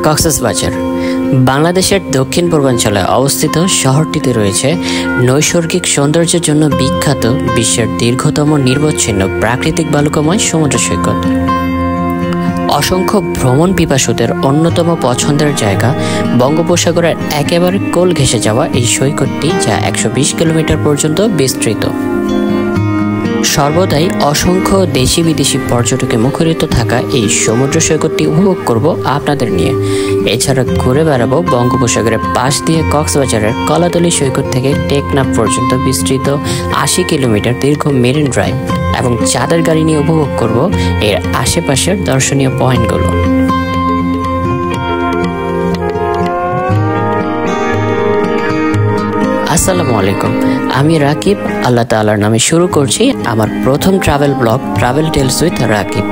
কক্সবাজার বাংলাদেশের দক্ষিণ পূর্বাঞ্চলে অবস্থিত। শহরটিতে রয়েছে নৈসর্গিক সৌন্দর্যের জন্য বিখ্যাত বিশ্বের দীর্ঘতম নির্বচ্ছিন্ন প্রাকৃতিক বালুকাময় সমুদ্র সৈকত। অসংখ্য ভ্রমণ পিপাসুদের অন্যতম পছন্দের জায়গা বঙ্গোপসাগরের একেবারে কোল ঘেঁষে যাওয়া এই সৈকতটি, যা 120 কিলোমিটার পর্যন্ত বিস্তৃত। সর্বদাই অসংখ্য দেশি বিদেশি পর্যটকে মুখরিত থাকা এই সমুদ্র সৈকতটি উপভোগ করব আপনাদের নিয়ে। এছাড়া ঘুরে বেড়াবো বঙ্গোপসাগরের পাশ দিয়ে কক্সবাজারের কলাতলী সৈকত থেকে টেকনাফ পর্যন্ত বিস্তৃত 80 কিলোমিটার দীর্ঘ মেরিন ড্রাইভ, এবং চাঁদের গাড়ি নিয়ে উপভোগ করব এর আশেপাশের দর্শনীয় পয়েন্টগুলো। আসসালামু আলাইকুম, আমি রাকিব। আল্লাহ তাআলার নামে শুরু করছি আমার প্রথম travel blog, travel tales with Rakib.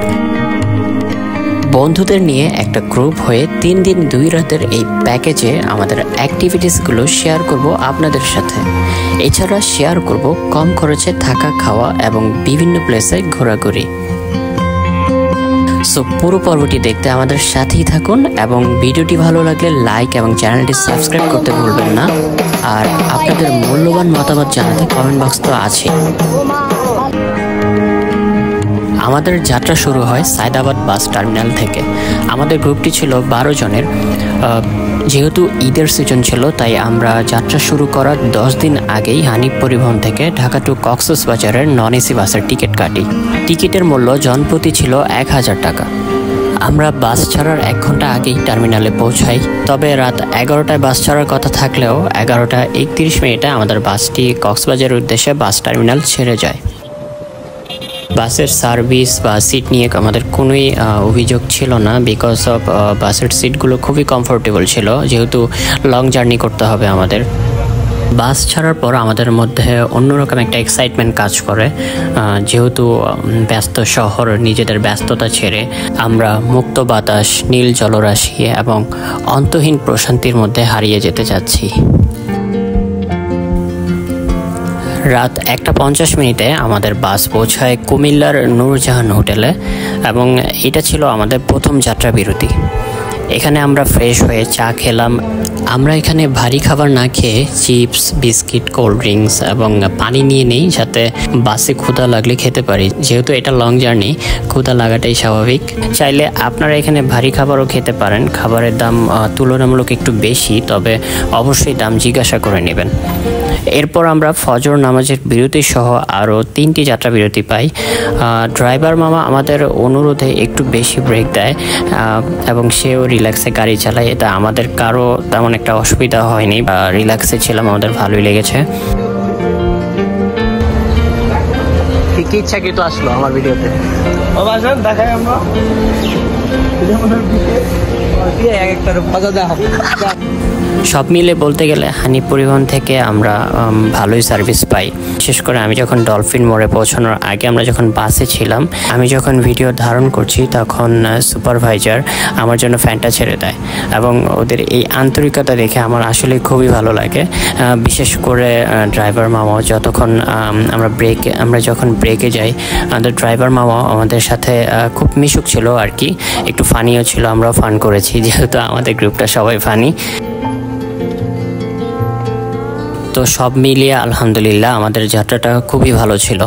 বন্ধুদের নিয়ে একটা গ্রুপ হয়ে 3 দিন 2 রাতের এই প্যাকেজে আমাদের অ্যাক্টিভিটিসগুলো শেয়ার করব আপনাদের সাথে। এছাড়া শেয়ার করব কম খরচে থাকা, খাওয়া এবং বিভিন্ন প্লেসে ঘোরাঘুরি। সো পুরো পর্বটি দেখতে আমাদের সাথেই থাকুন, এবং ভিডিওটি ভালো লাগলে লাইক এবং চ্যানেলটি সাবস্ক্রাইব করতে ভুলবেন না। আর আপনাদের মূল্যবান মতামত জানাতে কমেন্ট বক্স তো আছে। আমাদের যাত্রা শুরু হয় সায়দাবাদ বাস টার্মিনাল থেকে। আমাদের গ্রুপটি ছিল 12 জনের। যেহেতু ঈদের সিজন ছিল, তাই আমরা যাত্রা শুরু করার 10 দিন আগেই হানিফ পরিবহন থেকে ঢাকা টু কক্সবাজারের নন এসি বাসের টিকিট কাটি। টিকিটের মূল্য জনপ্রতি ছিল 1000 টাকা। আমরা বাস ছাড়ার 1 ঘন্টা আগেই টার্মিনালে পৌঁছাই। তবে রাত 11টায় বাস ছাড়ার কথা থাকলেও 11টা 31 আমাদের বাসটি কক্সবাজারের উদ্দেশ্যে বাস টার্মিনাল ছেড়ে যায়। বাসের সার্ভিস বা সিট নিয়ে আমাদের কোনোই অভিযোগ ছিল না, বিকজ অফ বাসের সিটগুলো খুবই কমফোর্টেবল ছিল, যেহেতু লং জার্নি করতে হবে আমাদের। বাস ছাড়ার পর আমাদের মধ্যে অন্যরকম একটা এক্সাইটমেন্ট কাজ করে, যেহেতু ব্যস্ত শহর, নিজেদের ব্যস্ততা ছেড়ে আমরা মুক্ত বাতাস, নীল জলরাশি এবং অন্তহীন প্রশান্তির মধ্যে হারিয়ে যেতে যাচ্ছি। রাত 1:50 আমাদের বাস পৌঁছায় কুমিল্লার নূরজাহান হোটেলে, এবং এটা ছিল আমাদের প্রথম যাত্রা বিরতি। এখানে আমরা ফ্রেশ হয়ে চা খেলাম। আমরা এখানে ভারী খাবার না খেয়ে চিপস, বিস্কিট, কোল্ড ড্রিঙ্কস এবং পানি নিয়ে নেই, যাতে বাসে ক্ষুধা লাগলে খেতে পারি। যেহেতু এটা লং জার্নি, ক্ষুধা লাগাটাই স্বাভাবিক। চাইলে আপনারা এখানে ভারী খাবারও খেতে পারেন। খাবারের দাম তুলনামূলক একটু বেশি, তবে অবশ্যই দাম জিজ্ঞাসা করে নেবেন। এরপর আমরা ফজর নামাজের বিরতি সহ আরও 3টি যাত্রা বিরতি পাই। ড্রাইভার মামা আমাদের অনুরোধে একটু বেশি ব্রেক দেয়, এবং সেও রিল্যাক্সে গাড়ি চালায়। এটা আমাদের কারো তেমন একটা অসুবিধা হয়নি, বা রিল্যাক্সে ছিলাম, আমাদের ভালোই লেগেছে। কি ইচ্ছাকৃত আসলো আমার ভিডিওতে দেখাই আমরা সব মিলে বলতে গেলে হানিফ পরিবহন থেকে আমরা ভালোই সার্ভিস পাই। বিশেষ করে আমি যখন ডলফিন মোড়ে পৌঁছানোর আগে আমরা যখন বাসে ছিলাম, আমি যখন ভিডিও ধারণ করছি তখন সুপারভাইজার আমার জন্য ফ্যানটা ছেড়ে দেয়, এবং ওদের এই আন্তরিকতা দেখে আমার আসলে খুবই ভালো লাগে। বিশেষ করে ড্রাইভার মামাও যতক্ষণ আমরা যখন ব্রেকে যাই, আমাদের ড্রাইভার মামাও আমাদের সাথে খুব মিশুক ছিল আর কি, একটু ফানিও ছিল। আমরাও ফান করেছি, যেহেতু আমাদের গ্রুপটা সবাই ফানি। তো সব মিলিয়ে আলহামদুলিল্লাহ আমাদের যাত্রাটা খুবই ভালো ছিল।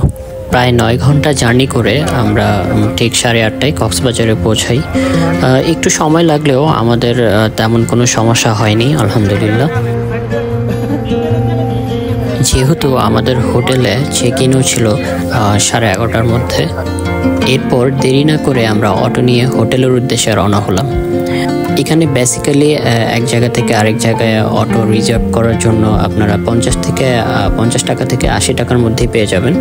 প্রায় 9 ঘন্টা জার্নি করে আমরা ঠিক 8:30টায় কক্সবাজারে পৌঁছাই। একটু সময় লাগলেও আমাদের তেমন কোনো সমস্যা হয়নি আলহামদুলিল্লাহ। যেহেতু আমাদের হোটেলে চেক ইনও ছিল 11:30টার মধ্যে। এরপর দেরি না করে আমরা অটো নিয়ে হোটেলের উদ্দেশ্যে রওনা হলাম। এখানে বেসিক্যালি এক জায়গা থেকে আরেক জায়গায় অটো রিজার্ভ করার জন্য আপনারা 50 টাকা থেকে 80 টাকার মধ্যেই পেয়ে যাবেন।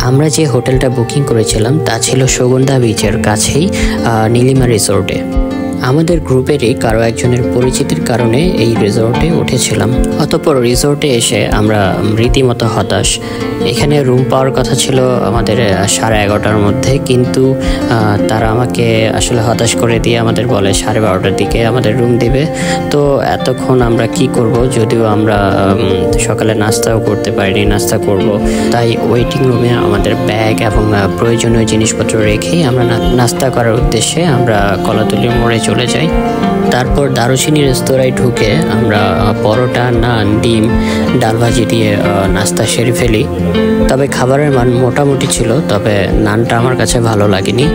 আমরা যে হোটেলটা বুকিং করেছিলাম তা ছিল সুগন্ধা বিচের কাছেই নীলিমা রিসোর্টে। আমাদের গ্রুপেরই কারো একজনের পরিচিতির কারণে এই রিসোর্টে উঠেছিলাম। অতঃপর রিসোর্টে এসে আমরা রীতিমতো হতাশ। এখানে রুম পাওয়ার কথা ছিল আমাদের 11:30টার মধ্যে, কিন্তু তারা আমাকে আসলে হতাশ করে দিয়ে আমাদের বলে 12:30টার দিকে আমাদের রুম দিবে। তো এতক্ষণ আমরা কি করব, যদিও আমরা সকালে নাস্তাও করতে পারিনি, নাস্তা করব। তাই ওয়েটিং রুমে আমাদের ব্যাগ এবং প্রয়োজনীয় জিনিসপত্র রেখেই আমরা নাস্তা করার উদ্দেশ্যে আমরা কলাতলির মোড়ে চলে যাই। তারপর দারুচিনি রেস্তোরাঁয় ঢুকে আমরা পরোটা, নান, ডিম, ডাল ভাজি দিয়ে নাস্তা সেরে ফেলি। তবে খাবারের মান মোটামুটি ছিল, তবে নানটা আমার কাছে ভালো লাগেনি।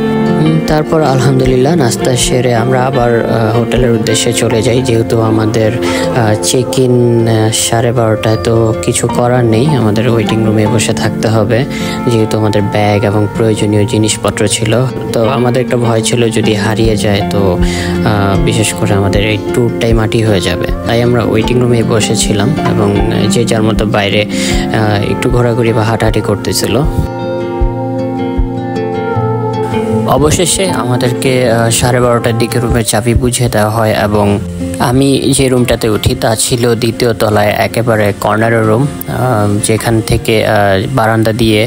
তারপর আলহামদুলিল্লাহ নাস্তা সেরে আমরা আবার হোটেলের উদ্দেশ্যে চলে যাই। যেহেতু আমাদের চেক ইন 12:30টায়, তো কিছু করার নেই, আমাদের ওয়েটিং রুমে বসে থাকতে হবে, যেহেতু আমাদের ব্যাগ এবং প্রয়োজনীয় জিনিসপত্র ছিল। তো আমাদের একটা ভয় ছিল যদি হারিয়ে যায়, তো বিশেষ করে আমাদের এই ট্যুরটাই মাটি হয়ে যাবে। তাই আমরা ওয়েটিং রুমে বসেছিলাম এবং যে যার মতো বাইরে একটু ঘোরাঘুরি বা হাঁটাহাঁটি করতেছিল। অবশেষে আমাদেরকে 12:30টার দিকে রুমের চাবি বুঝিয়ে দেওয়া হয় এবং আমি যে রুমটাতে উঠি তা ছিল দ্বিতীয় তলায়, একেবারে কর্নারের রুম, যেখান থেকে বারান্দা দিয়ে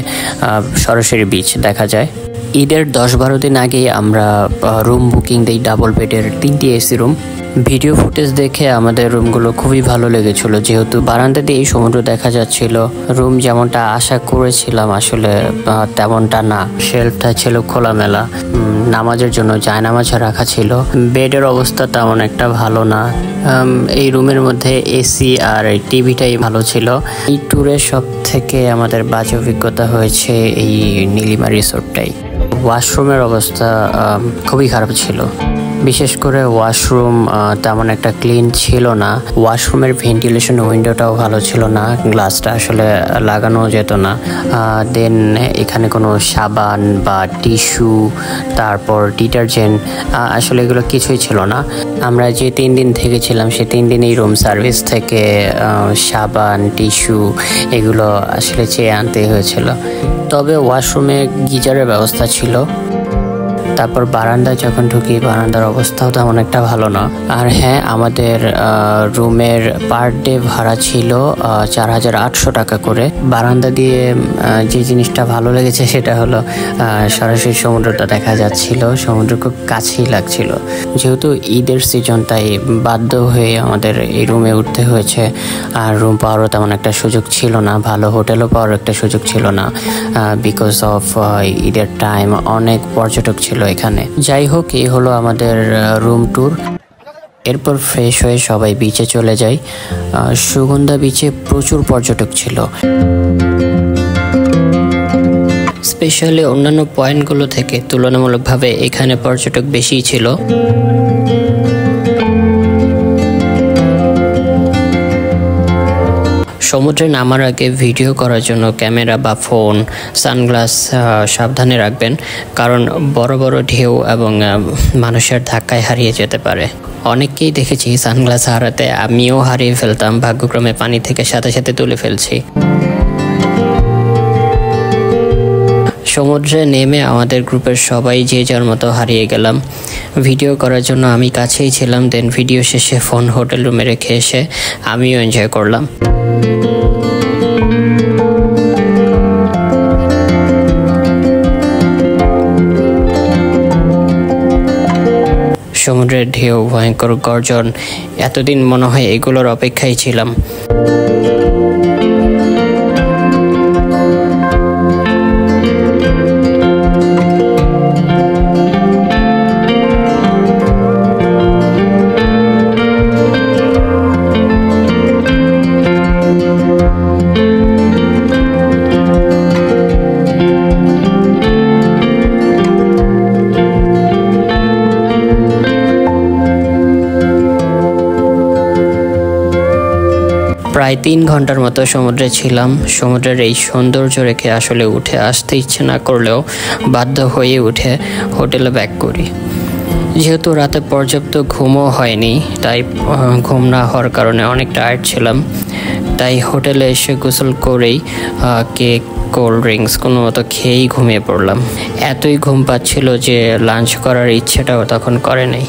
সরাসরি বিচ দেখা যায়। ঈদের 10-12 দিন আগেই আমরা রুম বুকিং দিই, ডাবল বেডের 3টি এসি রুম। ভিডিও ফুটেজ দেখে আমাদের রুমগুলো খুবই ভালো লেগেছিল, যেহেতু বারান্দা দিয়েই সমুদ্র দেখা যাচ্ছিল। রুম যেমনটা আশা করেছিলাম আসলে তেমনটা না। শেলফটা ছিল খোলামেলা, নামাজের জন্য জায়নামাজ রাখা ছিল। বেডের অবস্থা তেমন একটা ভালো না। এই রুমের মধ্যে এসি আর টিভিটাই ভালো ছিল। এই ট্যুরের সব থেকে আমাদের বাজে অভিজ্ঞতা হয়েছে এই নীলিমা রিসোর্টটাই। ওয়াশরুমের অবস্থা খুবই খারাপ ছিল, বিশেষ করে ওয়াশরুম তেমন একটা ক্লিন ছিল না। ওয়াশরুমের ভেন্টিলেশন উইন্ডোটাও ভালো ছিল না, গ্লাসটা আসলে লাগানো যেত না। দেন এখানে কোনো সাবান বা টিস্যু, তারপর ডিটারজেন্ট, আসলে এগুলো কিছুই ছিল না। আমরা যে 3 দিন থেকেছিলাম সে 3 দিনেই রুম সার্ভিস থেকে সাবান, টিস্যু এগুলো আসলে চেয়ে আনতে হয়েছিল। তবে ওয়াশরুমে গিজারের ব্যবস্থা ছিল। তারপর বারান্দায় যখন ঢুকি, বারান্দার অবস্থাও তেমন একটা ভালো না। আর হ্যাঁ, আমাদের রুমের পার ডে ভাড়া ছিল 4,800 টাকা করে। বারান্দা দিয়ে যে জিনিসটা ভালো লেগেছে সেটা হলো সরাসরি সমুদ্রটা দেখা যাচ্ছিল, সমুদ্র খুব কাছেই লাগছিল। যেহেতু ঈদের সিজন, তাই বাধ্য হয়ে আমাদের এই রুমে উঠতে হয়েছে। আর রুম পাওয়ারও তেমন একটা সুযোগ ছিল না, ভালো হোটেলও পাওয়ার একটা সুযোগ ছিল না, বিকজ অফ ঈদের টাইম অনেক পর্যটক ছিল এখানে। যাই হোক, এই হলো আমাদের রুম ট্যুর। এরপর ফ্রেশ হয়ে সবাই বিচে চলে যাই। সুগন্ধা বিচে প্রচুর পর্যটক ছিল, স্পেশালি অন্যান্য পয়েন্টগুলো থেকে তুলনামূলকভাবে এখানে পর্যটক বেশিই ছিল। সমুদ্রে নামার আগে ভিডিও করার জন্য ক্যামেরা বা ফোন, সানগ্লাস সাবধানে রাখবেন, কারণ বড় বড় ঢেউ এবং মানুষের ধাক্কায় হারিয়ে যেতে পারে। অনেককেই দেখেছি সানগ্লাস হারাতে, আমিও হারিয়ে ফেলতাম, ভাগ্যক্রমে পানি থেকে সাথে সাথে তুলে ফেলছি। সমুদ্রে নেমে আমাদের গ্রুপের সবাই যে যার মতো হারিয়ে গেলাম। ভিডিও করার জন্য আমি কাছেই ছিলাম, দেন ভিডিও শেষে ফোন হোটেল রুমে রেখে এসে আমিও এনজয় করলাম। সমুদ্রের ঢেউ, ভয়ঙ্কর গর্জন, এতদিন মনে হয় এগুলোর অপেক্ষায় ছিলাম। প্রায় 3 ঘন্টার মতো সমুদ্রে ছিলাম। সমুদ্রের এই সৌন্দর্য রেখে আসলে উঠে আসতে ইচ্ছে না করলেও বাধ্য হয়ে উঠে হোটেলে ব্যাক করি। যেহেতু রাতে পর্যাপ্ত ঘুমও হয়নি, তাই ঘুম না হওয়ার কারণে অনেক টায়ার্ড ছিলাম। তাই হোটেলে এসে গোসল করেই কেক, কোল্ড ড্রিঙ্কস কোনো মতো খেয়েই ঘুমিয়ে পড়লাম। এতই ঘুম পাচ্ছিল যে লাঞ্চ করার ইচ্ছেটাও তখন করে নাই।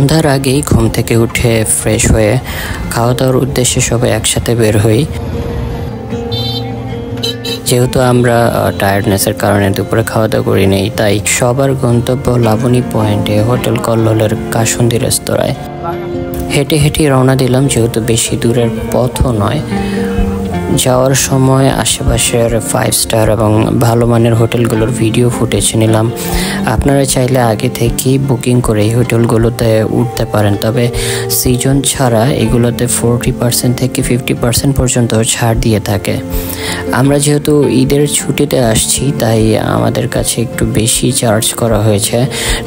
সন্ধ্যার আগেই ঘুম থেকে উঠে ফ্রেশ হয়ে খাওয়া দাওয়ার উদ্দেশ্যে সবাই একসাথে বের হই। যেহেতু আমরা টায়ার্ডনেসের কারণে দুপুরে খাওয়া দাওয়া করি নেই, তাই সবার গন্তব্য লাবণী পয়েন্টে হোটেল কল্লোলের কাসুন্দি রেস্তোরাঁয়। হেঁটে হেঁটে রওনা দিলাম, যেহেতু বেশি দূরের পথও নয়। যাওয়ার সময় আশেপাশের 5 স্টার এবং ভালো মানের হোটেলগুলোর ভিডিও ফুটেজ নিলাম। আপনারা চাইলে আগে থেকেই বুকিং করে এই হোটেলগুলোতে উঠতে পারেন, তবে সিজন ছাড়া এগুলোতে 40% থেকে 50% পর্যন্ত ছাড় দিয়ে থাকে। আমরা যেহেতু ঈদের ছুটিতে আসছি, তাই আমাদের কাছে একটু বেশি চার্জ করা হয়েছে।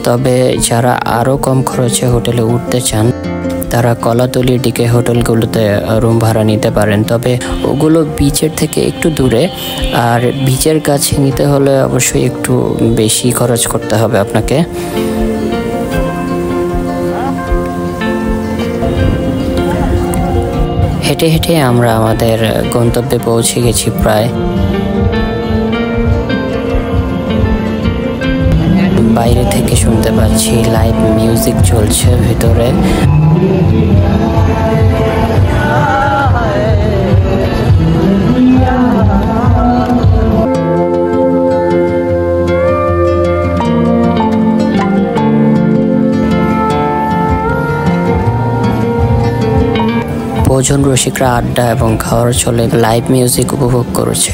তবে যারা আরও কম খরচে হোটেলে উঠতে চান তারা কলাতলির দিকে হোটেলগুলোতে রুম ভাড়া নিতে পারেন, তবে ওগুলো বিচের থেকে একটু দূরে। আর বিচের কাছে নিতে হলে অবশ্যই একটু বেশি খরচ করতে হবে আপনাকে। হেঁটে হেঁটে আমরা আমাদের গন্তব্যে পৌঁছে গেছি প্রায়। বাইরে থেকে শুনতে পাচ্ছি লাইভ মিউজিক চলছে ভিতরে। ভোজন রসিকরা আড্ডা এবং খাওয়ার চলে লাইভ মিউজিক উপভোগ করেছে।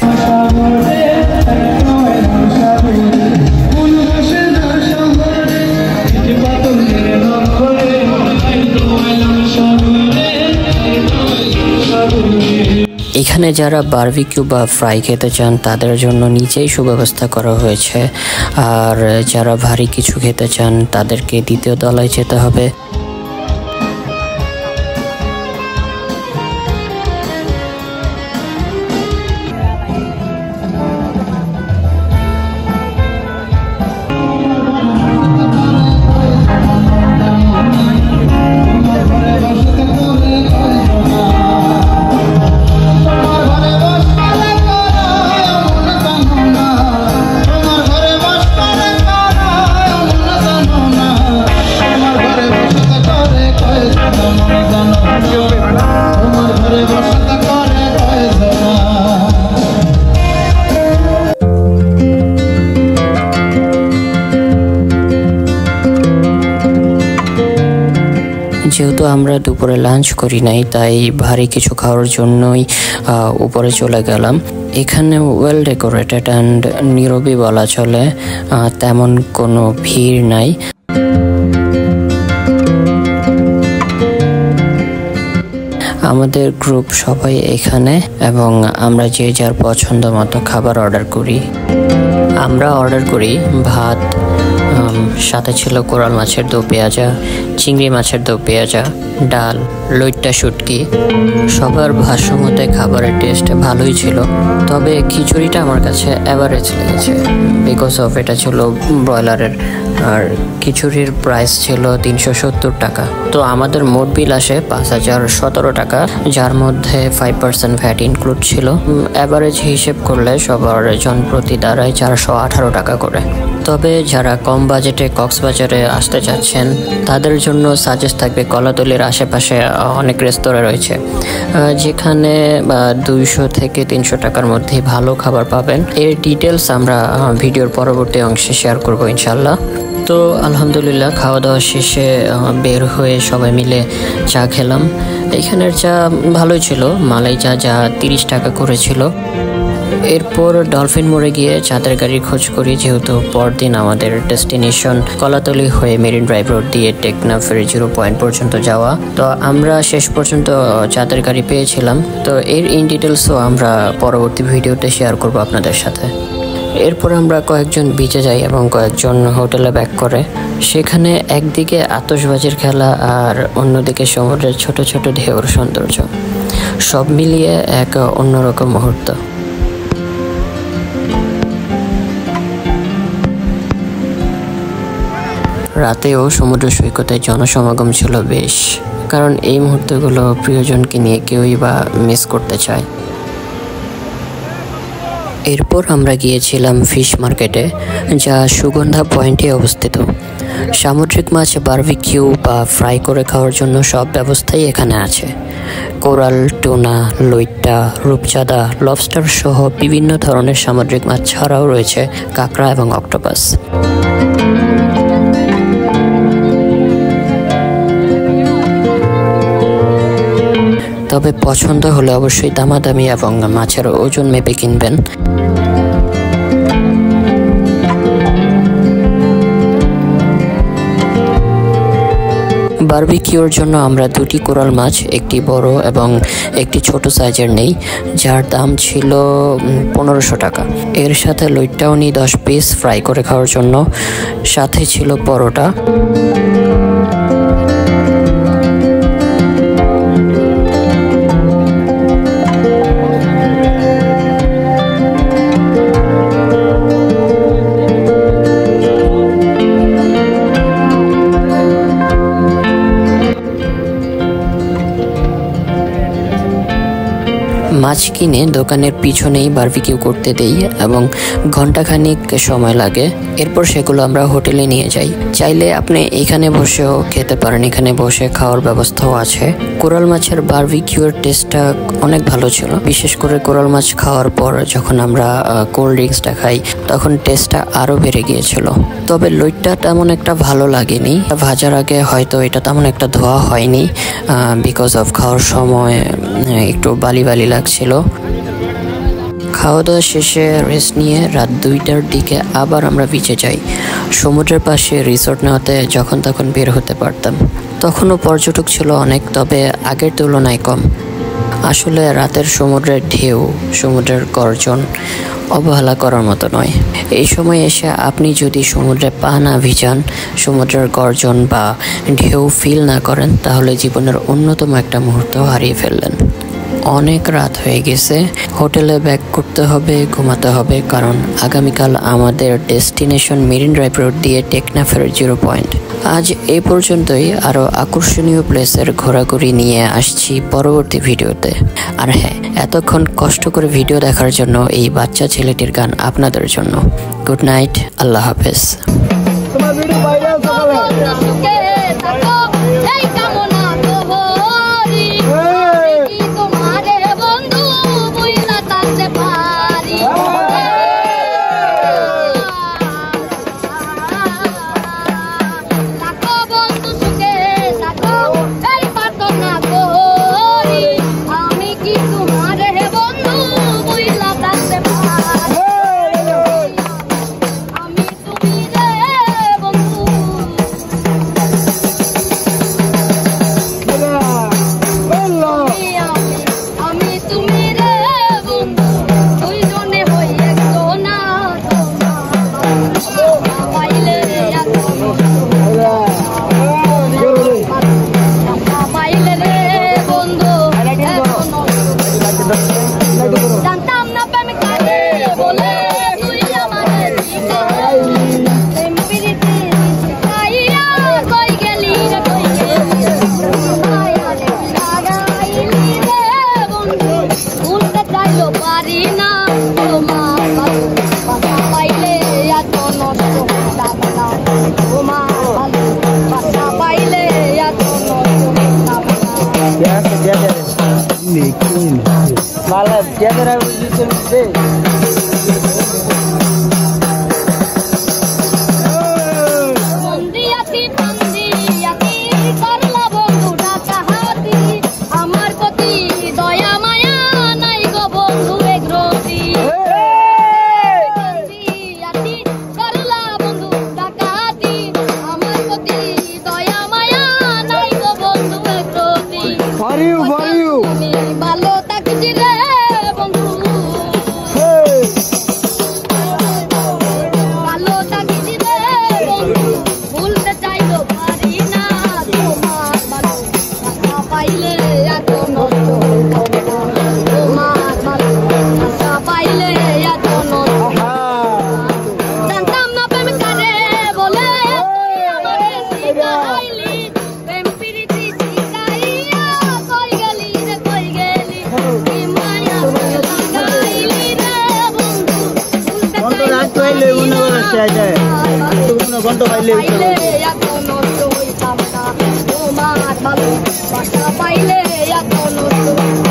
এখানে যারা বারবিকিউ বা ফ্রাই খেতে চান তাদের জন্য নিচেই সুব্যবস্থা করা হয়েছে, আর যারা ভারী কিছু খেতে চান তাদেরকে দ্বিতীয় তলায় যেতে হবে। যেহেতু আমরা দুপুরে লাঞ্চ করি নাই, তাই ভারী কিছু খাওয়ার জন্যই উপরে চলে গেলাম। এখানে ওয়েল ডেকোরেটেড অ্যান্ড নীরবই বলা চলে, তেমন কোনো ভিড় নাই। আমাদের গ্রুপ সবাই এখানে এবং আমরা যে যার পছন্দ মতো খাবার অর্ডার করি। আমরা অর্ডার করি ভাত, সাথে ছিল কোরাল মাছের দো পেঁয়াজা, চিংড়ি মাছের দো পেঁয়াজা, ডাল, লইট্টা শুটকি। সবার ভাষ্যমতে খাবারের টেস্ট ভালোই ছিল, তবে খিচুড়িটা আমার কাছে অ্যাভারেজ লেগেছে, বিকজ অফ এটা ছিল ব্রয়লারের, আর খিচুড়ির প্রাইস ছিল 370 টাকা। তো আমাদের মোট বিল আসে 5017 টাকা, যার মধ্যে 5% ভ্যাট ইনক্লুড ছিল। অ্যাভারেজ হিসেব করলে সবার জনপ্রতি দাঁড়ায় 418 টাকা করে। তবে যারা কম বাজেটে কক্সবাজারে আসতে চাচ্ছেন তাদের জন্য সাজেস্ট থাকবে কলাতলির আশেপাশে অনেক রেস্তোরাঁ রয়েছে, যেখানে 200 থেকে 300 টাকার মধ্যে ভালো খাবার পাবেন। এর ডিটেলস আমরা ভিডিওর পরবর্তী অংশে শেয়ার করব ইনশাল্লাহ। তো আলহামদুলিল্লাহ খাওয়া দাওয়া শেষে বের হয়ে সবাই মিলে চা খেলাম। এখানের চা ভালোই ছিল, মালাই চা যা 30 টাকা করেছিল। এরপর ডলফিন মোড়ে গিয়ে চাঁদের গাড়ির খোঁজ করি, যেহেতু পরদিন আমাদের ডেস্টিনেশন কলাতলি হয়ে মেরিন ড্রাইভ রোড দিয়ে টেকনাফ 0 পয়েন্ট পর্যন্ত যাওয়া। তো আমরা শেষ পর্যন্ত চাঁদের গাড়ি পেয়েছিলাম। তো এর ইন ডিটেলসও আমরা পরবর্তী ভিডিওতে শেয়ার করব আপনাদের সাথে। এরপর আমরা কয়েকজন বিচে যাই এবং কয়েকজন হোটেলে ব্যাক করে। সেখানে একদিকে আতশবাজির খেলা আর অন্যদিকে সমুদ্রের ছোট ছোট ঢেউর সৌন্দর্য, সব মিলিয়ে এক অন্যরকম মুহূর্ত। রাতেও সমুদ্র সৈকতে জনসমাগম ছিল বেশ, কারণ এই মুহূর্তগুলো প্রিয়জনকে নিয়ে কেউই বা মিস করতে চায়। এরপর আমরা গিয়েছিলাম ফিশ মার্কেটে, যা সুগন্ধা পয়েন্টে অবস্থিত। সামুদ্রিক মাছ বারবিকিউ বা ফ্রাই করে খাওয়ার জন্য সব ব্যবস্থাই এখানে আছে। কোরাল, টুনা, লইট্টা, রূপচাঁদা, লবস্টার সহ বিভিন্ন ধরনের সামুদ্রিক মাছ ছাড়াও রয়েছে কাঁকড়া এবং অক্টোপাস। তবে পছন্দ হলে অবশ্যই দামাদামি এবং মাছের ওজন মেপে কিনবেন। বারবিকিউর জন্য আমরা দুটি কোরাল মাছ, একটি বড় এবং একটি ছোট সাইজের নেই, যার দাম ছিল 1500 টাকা। এর সাথে লইট্টাও নিই 10 পিস ফ্রাই করে খাওয়ার জন্য, সাথে ছিল পরোটা। মাছ কিনে দোকানের পিছনেই বারবিকিউ করতে দেই এবং ঘন্টাখানিক সময় লাগে। এরপর সেগুলো আমরা হোটেলে নিয়ে যাই। চাইলে আপনি এখানে বসেও খেতে পারেন, এখানে বসে খাওয়ার ব্যবস্থাও আছে। কোরাল মাছের বারবিকিউর টেস্টটা অনেক ভালো ছিল, বিশেষ করে কোরাল মাছ খাওয়ার পর যখন আমরা কোল্ড ড্রিঙ্কসটা খাই তখন টেস্টটা আরও বেড়ে গিয়েছিল। তবে লইট্টা তেমন একটা ভালো লাগেনি। ভাজার আগে হয়তো এটা তেমন একটা ধোয়া হয়নি, বিকজ অফ খাওয়ার সময় একটু বালি বালি লাগছিল। খাওয়া দাওয়া শেষে রেস্ট নিয়ে রাত 2টার দিকে আবার আমরা বিচে যাই। সমুদ্রের পাশে রিসোর্ট নেওয়াতে যখন তখন বের হতে পারতাম। তখনও পর্যটক ছিল অনেক, তবে আগের তুলনায় কম। আসলে রাতের সমুদ্রের ঢেউ, সমুদ্রের গর্জন অবহেলা করার মতো নয়। এই সময় এসে আপনি যদি সমুদ্রে পা না ভিজান, সমুদ্রের গর্জন বা ঢেউ ফিল না করেন, তাহলে জীবনের অন্যতম একটা মুহূর্ত হারিয়ে ফেললেন। অনেক রাত হয়ে গেছে, হোটেলে ব্যাক করতে হবে, ঘুমাতে হবে, কারণ আগামীকাল আমাদের ডেস্টিনেশন মেরিন ড্রাইভ রোড দিয়ে টেকনাফের 0 পয়েন্ট। আজ এই পর্যন্তই। আরও আকর্ষণীয় প্লেসের ঘোরাঘুরি নিয়ে আসছি পরবর্তী ভিডিওতে। আর হ্যাঁ, এতক্ষণ কষ্ট করে ভিডিও দেখার জন্য এই বাচ্চা ছেলেটির গান আপনাদের জন্য। গুড নাইট, আল্লাহ হাফেজ। Malah dia terlalu sedih. ঘন্ট পাইলে এত নষ্ট হইতাম না তোমার ভালোবাসা পাইলে এত নষ্ট